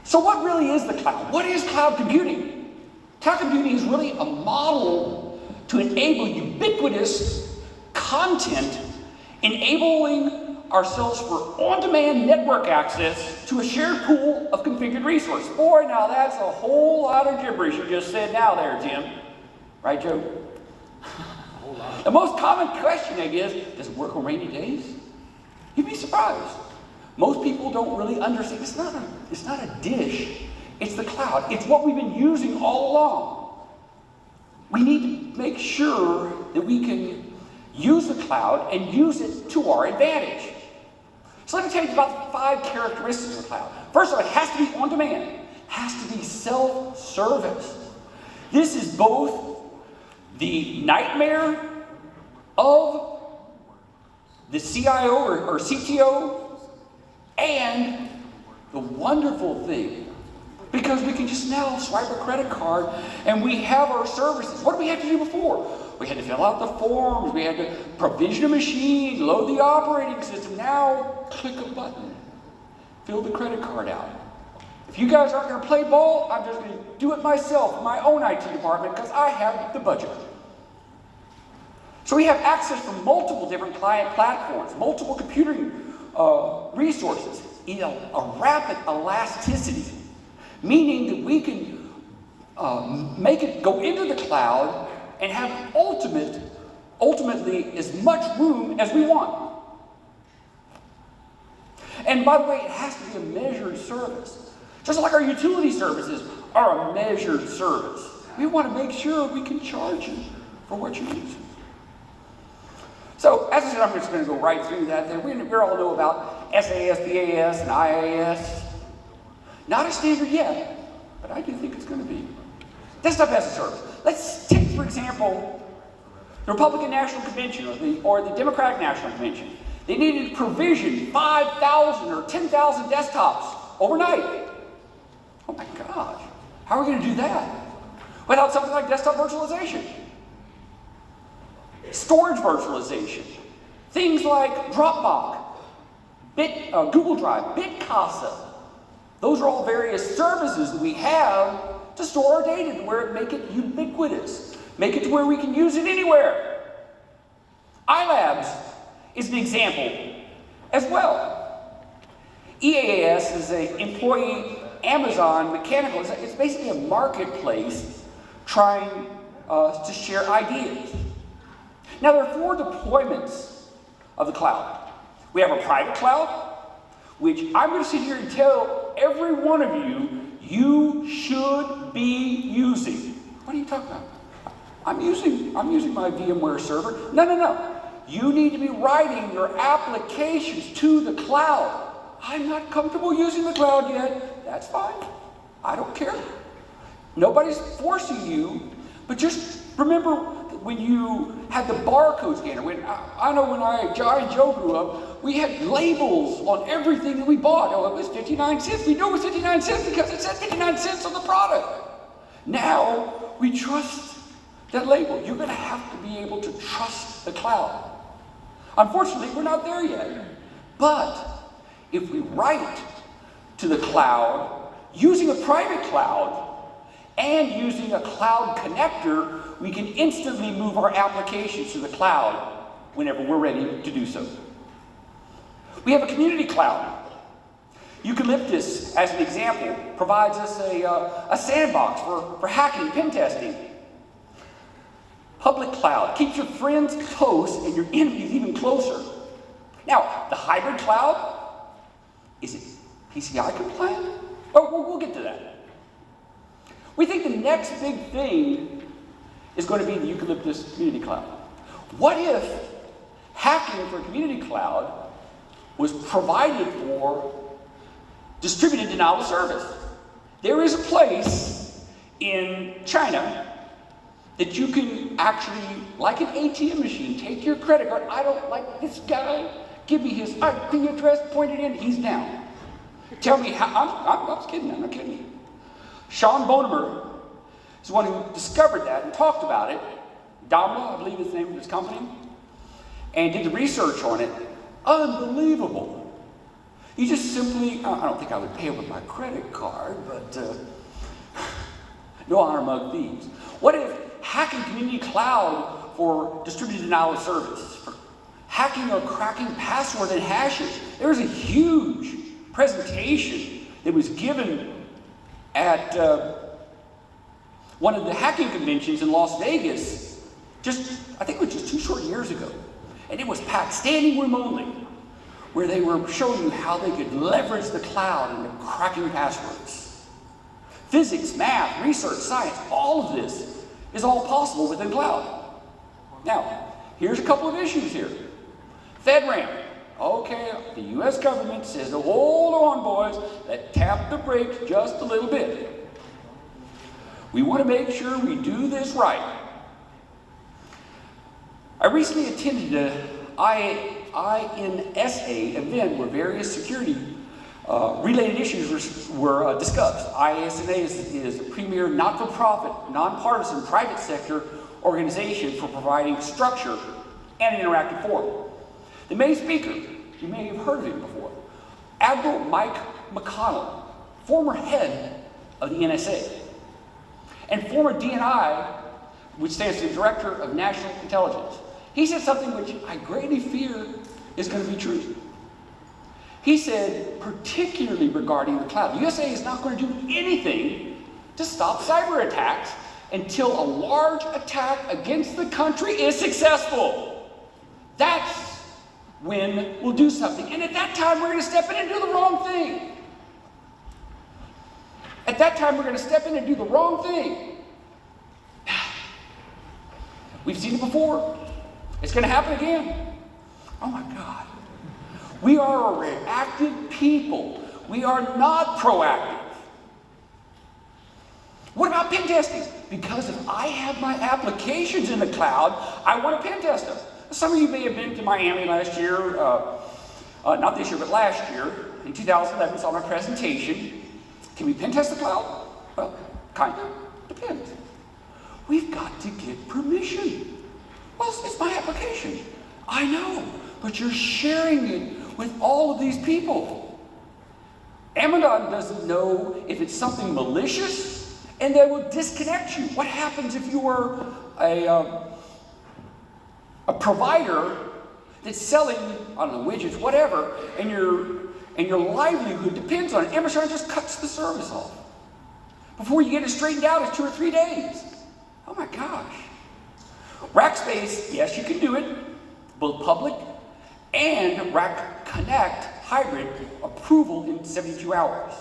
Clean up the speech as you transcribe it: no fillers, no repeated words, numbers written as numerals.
So what really is the cloud? What is cloud computing? Cloud computing is really a model to enable ubiquitous content, enabling ourselves for on-demand network access to a shared pool of configured resources. Boy, now that's a whole lot of gibberish you just said now there, Jim. Right, Joe? The most common question, I guess, does it work on rainy days? You'd be surprised. Most people don't really understand. It's not a dish. It's the cloud. It's what we've been using all along. We need to make sure that we can use the cloud and use it to our advantage. So let me tell you about the 5 characteristics of the cloud. First of all, it has to be on demand. It has to be self-service. This is both the nightmare of the CIO or CTO and the wonderful thing, because we can just now swipe a credit card and we have our services. What did we have to do before? We had to fill out the forms, we had to provision a machine, load the operating system. Now, click a button, fill the credit card out. If you guys aren't going to play ball, I'm just going to do it myself in my own IT department because I have the budget. So we have access to multiple different client platforms, multiple computing resources in a rapid elasticity, meaning that we can make it go into the cloud and have ultimately as much room as we want. And by the way, it has to be a measured service. Just like our utility services are a measured service. We want to make sure we can charge you for what you're using. So, as I said, I'm just going to go right through that. We all know about SAS, BAS, and IAS. Not a standard yet, but I do think it's going to be. Desktop as a service. Let's take, for example, the Republican National Convention or the Democratic National Convention. They needed to provision 5,000 or 10,000 desktops overnight. Oh my gosh, how are we going to do that without something like desktop virtualization? Storage virtualization. Things like Dropbox, Google Drive, Bitcasa. Those are all various services that we have to store our data, to where make it ubiquitous, make it to where we can use it anywhere. iLabs is an example as well. EAS is an employee Amazon mechanical. It's basically a marketplace trying to share ideas. Now, there are 4 deployments of the cloud. We have a private cloud, which I'm going to sit here and tell every one of you should be using. What are you talking about? I'm using my VMware server. No. You need to be writing your applications to the cloud. I'm not comfortable using the cloud yet. That's fine. I don't care. Nobody's forcing you, but just remember when you had the barcode scanner. I know when I and Joe grew up, we had labels on everything that we bought. Oh, it was 59 cents. We knew it was 59 cents because it said 59 cents on the product. Now, we trust that label. You're going to have to be able to trust the cloud. Unfortunately, we're not there yet. But if we write to the cloud using a private cloud and using a cloud connector, we can instantly move our applications to the cloud whenever we're ready to do so. We have a community cloud. Eucalyptus, as an example, provides us a sandbox for hacking and pen testing. Public cloud keeps your friends close and your enemies even closer. Now, the hybrid cloud, is it PCI compliant? Oh, we'll get to that. We think the next big thing is going to be the Eucalyptus Community Cloud. What if hacking for a community cloud was provided for distributed denial of service? There is a place in China that you can actually, like an ATM machine, take your credit card. I don't like this guy. Give me his IP address, point it in, he's down. Tell me how, I'm kidding, I'm not kidding you. Sean Bonemer is the one who discovered that and talked about it. Damla, I believe is the name of his company, and did the research on it. Unbelievable. You just simply, I don't think I would pay with my credit card, but no honor among thieves. What if hacking community cloud for distributed denial of service, for hacking or cracking password and hashes? There was a huge presentation that was given at one of the hacking conventions in Las Vegas, I think it was just 2 short years ago. And it was packed, standing room only, where they were showing you how they could leverage the cloud into cracking passwords. Physics, math, research, science, all of this is all possible within cloud. Now, here's a couple of issues here. FedRAMP. Okay, the US government says, hold on, boys, let's tap the brakes just a little bit. We want to make sure we do this right. I recently attended an INSA event where various security related issues were discussed. INSA is a premier not-for-profit, nonpartisan private sector organization for providing structure and an interactive forum. The main speaker, you may have heard of him before, Admiral Mike McConnell, former head of the NSA, and former DNI, which stands for the Director of National Intelligence. He said something which I greatly fear is going to be true. He said, particularly regarding the cloud, the USA is not going to do anything to stop cyber attacks until a large attack against the country is successful. That's when we'll do something. And at that time, we're going to step in and do the wrong thing. At that time, we're going to step in and do the wrong thing. We've seen it before. It's going to happen again. Oh my God. We are a reactive people. We are not proactive. What about pen testing? Because if I have my applications in the cloud, I want to pen test them. Some of you may have been to Miami last year, not this year, but last year, in 2011, saw my presentation. Can we pen test the cloud? Well, kind of. Depends. We've got to get permission. Well, it's my application. I know, but you're sharing it with all of these people. Amazon doesn't know if it's something malicious, and they will disconnect you. What happens if you are a provider that's selling, I don't know, widgets, whatever, and your livelihood depends on it? Amazon just cuts the service off. Before you get it straightened out, it's 2 or 3 days. Oh my gosh. Rackspace, yes, you can do it, both public and Rack Connect hybrid approval in 72 hours.